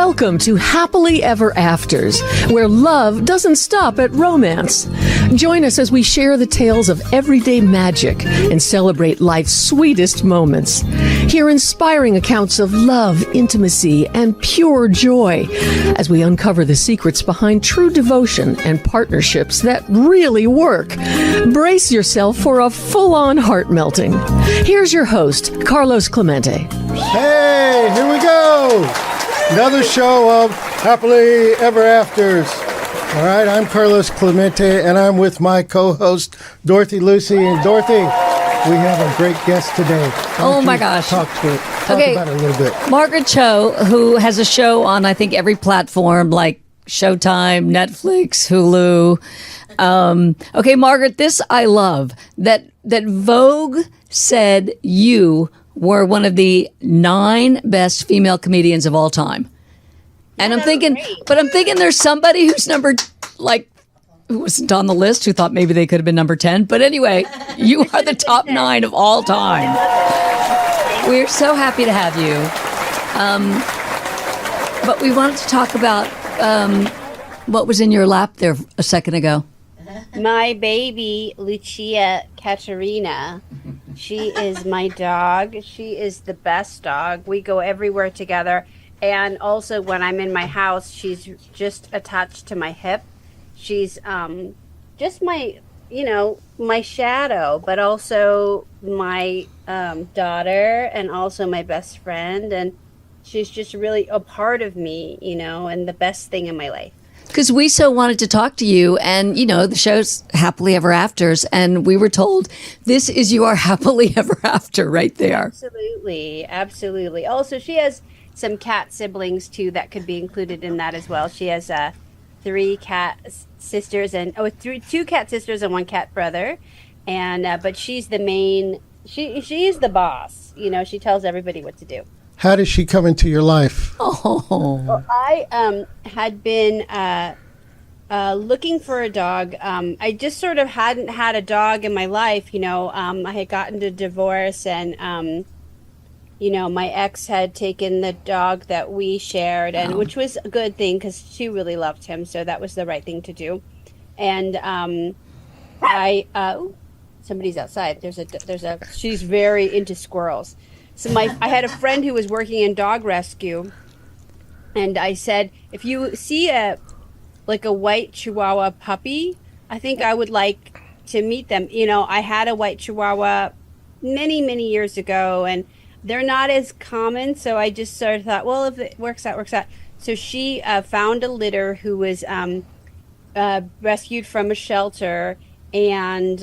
Welcome to Happily Ever Afters, where love doesn't stop at romance. Join us as we share the tales of everyday magic and celebrate life's sweetest moments. Hear inspiring accounts of love, intimacy, and pure joy as we uncover the secrets behind true devotion and partnerships that really work. Brace yourself for a full-on heart melting. Here's your host, Carlos Clemente. Hey, here we go. Another show of Happily Ever Afters. All right, I'm Carlos Clemente, and I'm with my co-host, Dorothy Lucy. And Dorothy, we have a great guest today. Oh, my gosh. Talk about it a little bit. Margaret Cho, who has a show on, I think, every platform like Showtime, Netflix, Hulu. Okay, Margaret, this I love. That Vogue said you were one of the 9 best female comedians of all time. And I'm thinking there's somebody who's who wasn't on the list, who thought maybe they could have been number 10. But anyway, you are the top 9 of all time. We're so happy to have you. But we wanted to talk about what was in your lap there a second ago. My baby, Lucia Katerina. She is my dog. She is the best dog. We go everywhere together. And also when I'm in my house, she's just attached to my hip. She's just my shadow, but also my daughter and also my best friend. And she's just really a part of me, and the best thing in my life. Because we so wanted to talk to you, and, the show's Happily Ever Afters, and we were told this is your Happily Ever After right there. Absolutely. Also, she has some cat siblings, too, that could be included in that as well. She has 3 cat sisters, and 2 cat sisters and 1 cat brother, and but she's the main, she's the boss. She tells everybody what to do. How did she come into your life? Oh. Well, I had been looking for a dog. I just sort of hadn't had a dog in my life. I had gotten a divorce, and my ex had taken the dog that we shared, and which was a good thing because she really loved him, so that was the right thing to do. And somebody's outside. She's very into squirrels. So I had a friend who was working in dog rescue, and I said, if you see a white Chihuahua puppy, I think I would like to meet them. I had a white Chihuahua many, many years ago, and they're not as common, so I just sort of thought, well, if it works out, works out. So she found a litter who was rescued from a shelter, and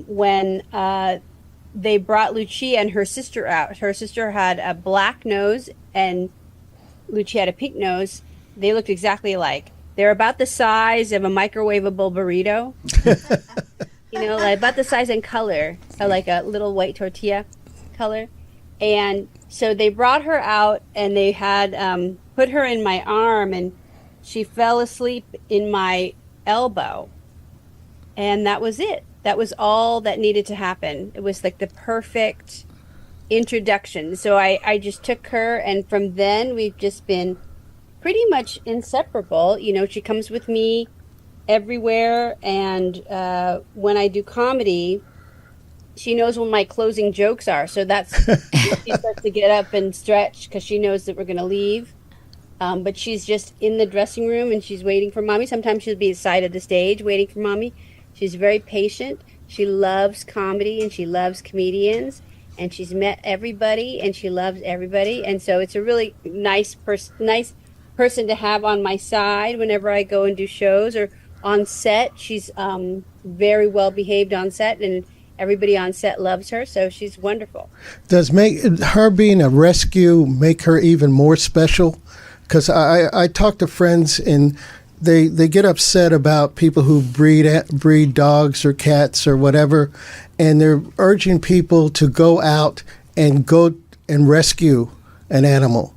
when they brought Lucia and her sister out. Her sister had a black nose and Lucia had a pink nose. They looked exactly alike. They're about the size of a microwavable burrito. About the size and color, like a little white tortilla color. And so they brought her out, and they had put her in my arm, and she fell asleep in my elbow. And that was it. That was all that needed to happen. It was like the perfect introduction. So I just took her, and from then we've just been pretty much inseparable. She comes with me everywhere, and when I do comedy, she knows when my closing jokes are. So that's she starts to get up and stretch because she knows that we're going to leave. But she's just in the dressing room, and she's waiting for mommy. Sometimes she'll be at the side of the stage waiting for mommy. She's very patient. She loves comedy, and she loves comedians, and she's met everybody, and she loves everybody. And so it's a really nice person to have on my side whenever I go and do shows or on set. She's very well behaved on set, and everybody on set loves her, so she's wonderful. Does her being a rescue make her even more special? Because I talk to friends, and they get upset about people who breed dogs or cats or whatever, and they're urging people to go out and rescue an animal.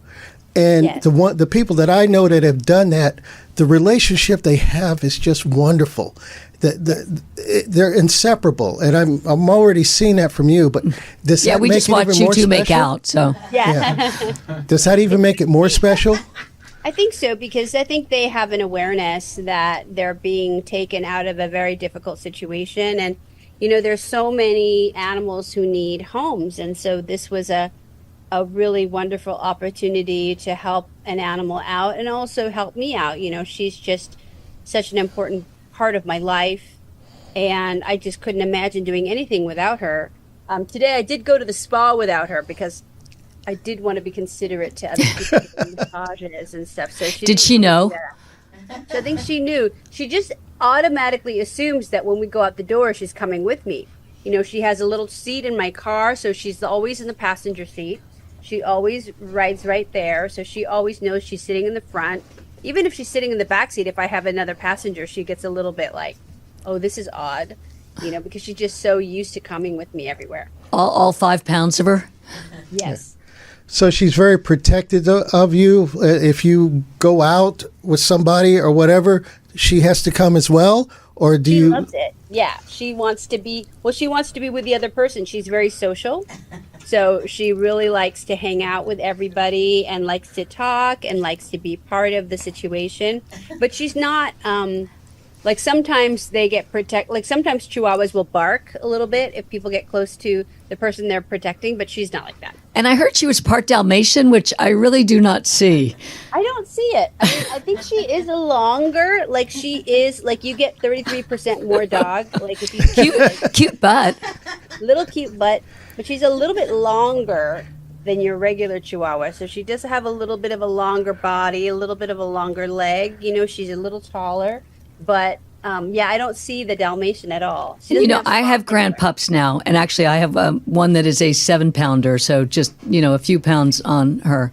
And yes. The people that I know that have done that, the relationship they have is just wonderful. They're inseparable, and I'm already seeing that from you. But does that we make just it watched even you more two special? make out. So yeah. Does that even make it more special? I think so, because I think they have an awareness that they're being taken out of a very difficult situation. And, there's so many animals who need homes. And so this was a really wonderful opportunity to help an animal out and also help me out. She's just such an important part of my life. And I just couldn't imagine doing anything without her. Today I did go to the spa without her because I did want to be considerate to other people doing massages and stuff. So did she know? So I think she knew. She just automatically assumes that when we go out the door, she's coming with me. She has a little seat in my car, so she's always in the passenger seat. She always rides right there, so she always knows she's sitting in the front. Even if she's sitting in the back seat, if I have another passenger, she gets a little bit like, oh, this is odd, because she's just so used to coming with me everywhere. All 5 pounds of her? Yes. So she's very protective of you. If you go out with somebody or whatever, she has to come as well? Or do She you? loves it. Yeah, she wants to be with the other person. She's very social. So she really likes to hang out with everybody and likes to talk and likes to be part of the situation. But she's not like sometimes they get sometimes Chihuahuas will bark a little bit if people get close to the person they're protecting, but she's not like that. And I heard she was part Dalmatian, which I really do not see. I don't see it. I think she is a longer, she is, you get 33% more dog. If you Cute butt. little cute butt, but she's a little bit longer than your regular Chihuahua. So she does have a little bit of a longer body, a little bit of a longer leg. She's a little taller, but I don't see the Dalmatian at all. I have grand pups now, and actually I have one that is a 7-pounder, so just, a few pounds on her.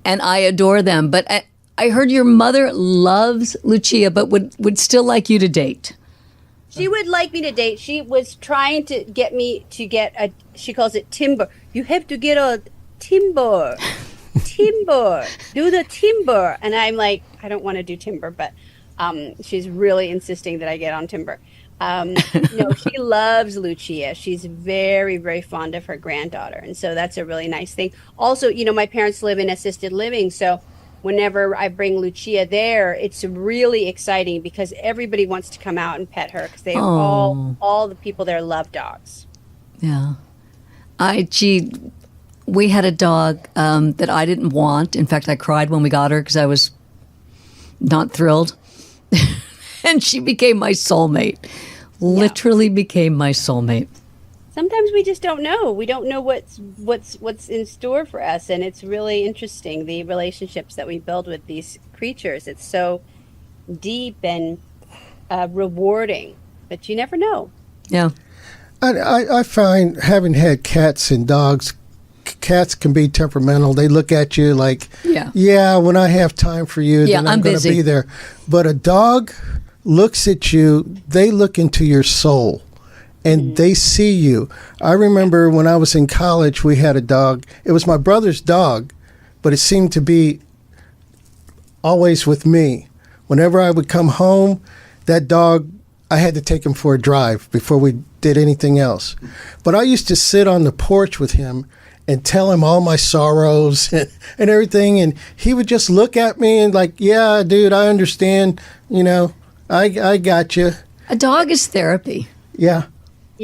And I adore them. But I heard your mother loves Lucia, but would still like you to date. She would like me to date. She was trying to get me to get she calls it timber. You have to get a timber. Timber. Do the timber. And I'm like, I don't want to do timber, but she's really insisting that I get on timber. She loves Lucia. She's very, very fond of her granddaughter. And so that's a really nice thing. Also, my parents live in assisted living. So whenever I bring Lucia there, it's really exciting because everybody wants to come out and pet her because they all the people there love dogs. Yeah. We had a dog that I didn't want. In fact, I cried when we got her because I was not thrilled. And she became my soulmate. Literally became my soulmate. Sometimes we just don't know. We don't know what's in store for us, and it's really interesting the relationships that we build with these creatures. It's so deep and rewarding, but you never know. Yeah. I find having had cats and dogs, cats can be temperamental. They look at you like, yeah, when I have time for you, then I'm going to be there. But a dog looks at you, they look into your soul, and they see you. I remember when I was in college, we had a dog. It was my brother's dog, but it seemed to be always with me. Whenever I would come home, that dog, I had to take him for a drive before we did anything else. But I used to sit on the porch with him and tell him all my sorrows and everything. And he would just look at me and like, yeah, dude, I understand. I got you. A dog is therapy. Yeah.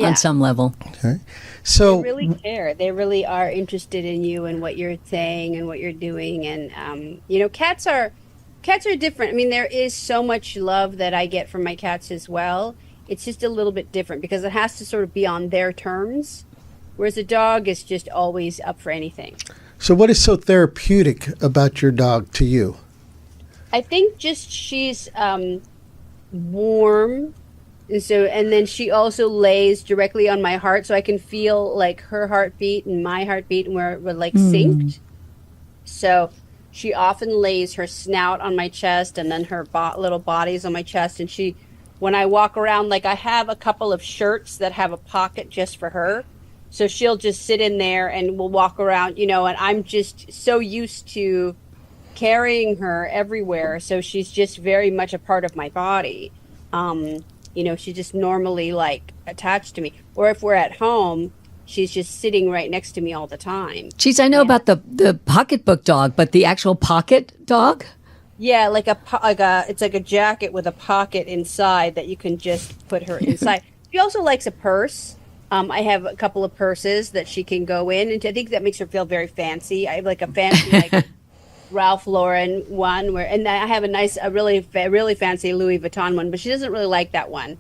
On some level. Okay. So they really care. They really are interested in you and what you're saying and what you're doing. And, cats are different. I mean, there is so much love that I get from my cats as well. It's just a little bit different because it has to sort of be on their terms. Whereas a dog is just always up for anything. So what is so therapeutic about your dog to you? I think just she's warm. And then she also lays directly on my heart so I can feel like her heartbeat and my heartbeat and we're like synced. So she often lays her snout on my chest and then her little body's on my chest. And when I walk around, like I have a couple of shirts that have a pocket just for her. So she'll just sit in there and we'll walk around, and I'm just so used to carrying her everywhere. So she's just very much a part of my body. She's just normally like attached to me. Or if we're at home, she's just sitting right next to me all the time. Geez, I know about the pocketbook dog, but the actual pocket dog? Yeah, it's like a jacket with a pocket inside that you can just put her inside. She also likes a purse. I have a couple of purses that she can go in, and I think that makes her feel very fancy. I have like a fancy like Ralph Lauren one and I have a really fancy Louis Vuitton one, but she doesn't really like that one.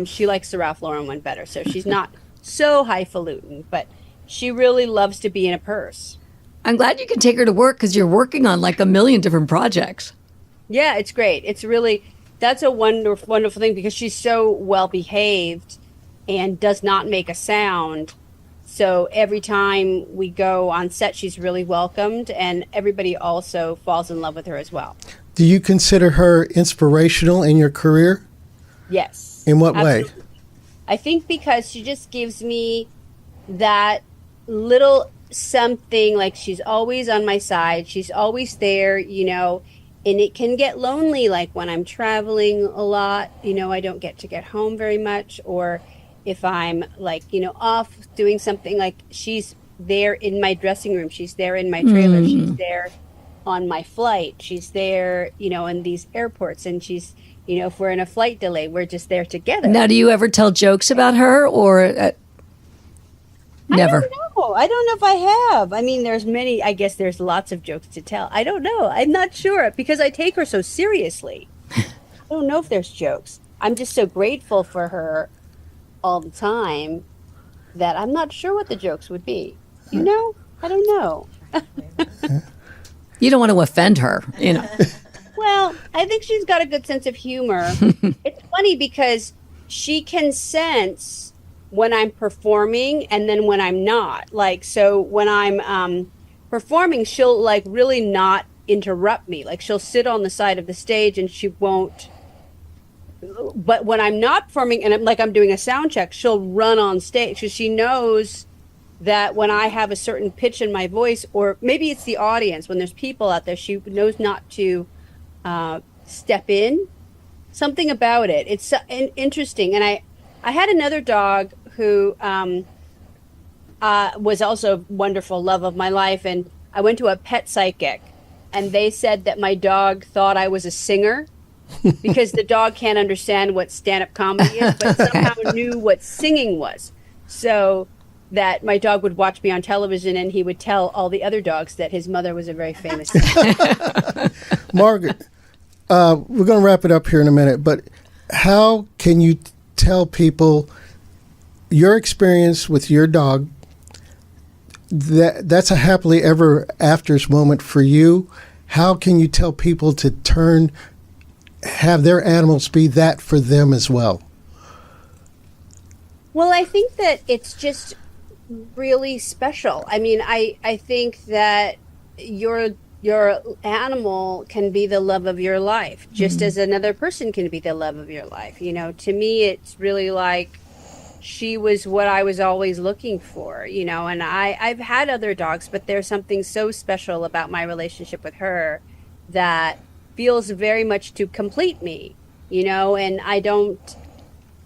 She likes the Ralph Lauren one better, so she's not so highfalutin, but she really loves to be in a purse. I'm glad you can take her to work because you're working on like a million different projects. Yeah, it's great. That's a wonderful, wonderful thing because she's so well behaved and does not make a sound. So every time we go on set, she's really welcomed, and everybody also falls in love with her as well. Do you consider her inspirational in your career? Yes. In what way? I think because she just gives me that little something, like she's always on my side. She's always there, and it can get lonely, like when I'm traveling a lot, I don't get home very much, or if I'm like, off doing something, like she's there in my dressing room. She's there in my trailer. She's there on my flight. She's there, in these airports, and she's, if we're in a flight delay, we're just there together. Now, do you ever tell jokes about her or never? I don't know if I have. I mean, I guess there's lots of jokes to tell. I don't know. I'm not sure because I take her so seriously. I don't know if there's jokes. I'm just so grateful for her all the time that I'm not sure what the jokes would be. I don't know. You don't want to offend her, Well, I think she's got a good sense of humor. It's funny because she can sense when I'm performing and then when I'm not. Like, so when I'm performing, she'll like really not interrupt me. Like she'll sit on the side of the stage and she won't. But when I'm not performing and I'm doing a sound check, she'll run on stage because she knows that when I have a certain pitch in my voice, or maybe it's the audience, when there's people out there, she knows not to step in. Something about it. It's interesting. And I had another dog who was also a wonderful love of my life. And I went to a pet psychic, and they said that my dog thought I was a singer because the dog can't understand what stand-up comedy is, but somehow knew what singing was. So that my dog would watch me on television, and he would tell all the other dogs that his mother was a very famous singer. Margaret, we're going to wrap it up here in a minute, but how can you tell people your experience with your dog, that's a happily ever afters moment for you? How can you tell people to have their animals be that for them as well? Well, I think that it's just really special. I mean, I think that your animal can be the love of your life, just as another person can be the love of your life. To me, it's really like she was what I was always looking for, and I've had other dogs, but there's something so special about my relationship with her that feels very much to complete me, and I don't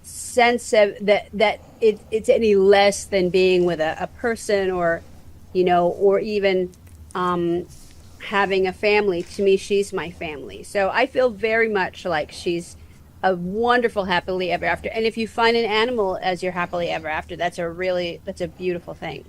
sense that it's any less than being with a person or even having a family. To me, she's my family. So I feel very much like she's a wonderful happily ever after. And if you find an animal as your happily ever after, that's a beautiful thing.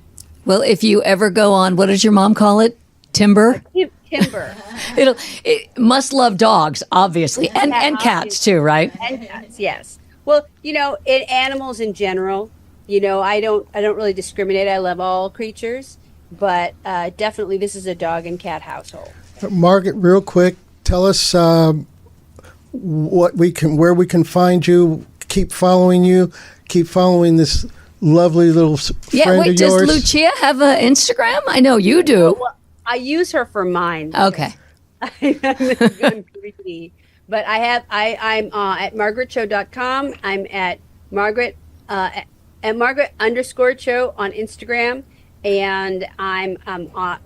Well, if you ever go on, what does your mom call it? Timber? Timber. It must love dogs, obviously, and cats too, right? And cats, yes. Well, animals in general, I don't really discriminate. I love all creatures, but definitely this is a dog and cat household. Margaret, real quick, tell us where we can find you. Keep following you. Keep following this lovely little friend of yours. Does Lucia have an Instagram? I know you do. Well, I use her for mine. Okay. I'm greedy. But I'm at margaretcho.com. I'm at Margaret _Cho on Instagram, and I'm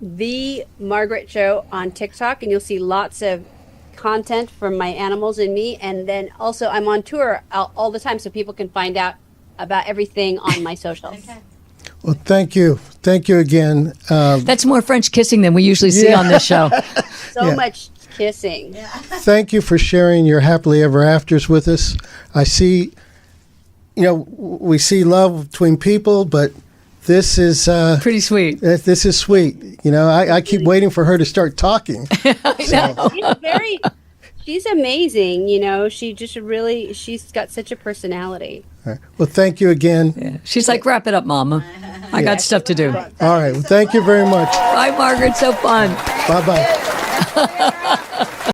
the Margaret Cho on TikTok, and you'll see lots of content from my animals and me. And then also I'm on tour all the time, so people can find out about everything on my socials. Okay. Well, thank you again. That's more French kissing than we usually see on this show. So much kissing. Thank you for sharing your happily ever afters with us. I see, we see love between people, but this is Pretty sweet. this is sweet. I keep waiting for her to start talking. She's amazing. She's got such a personality. All right. Well, thank you again. Yeah. She's like, wrap it up, Mama. I got stuff to do. All right. Well, thank you very much. Bye, Margaret. So fun. Bye-bye.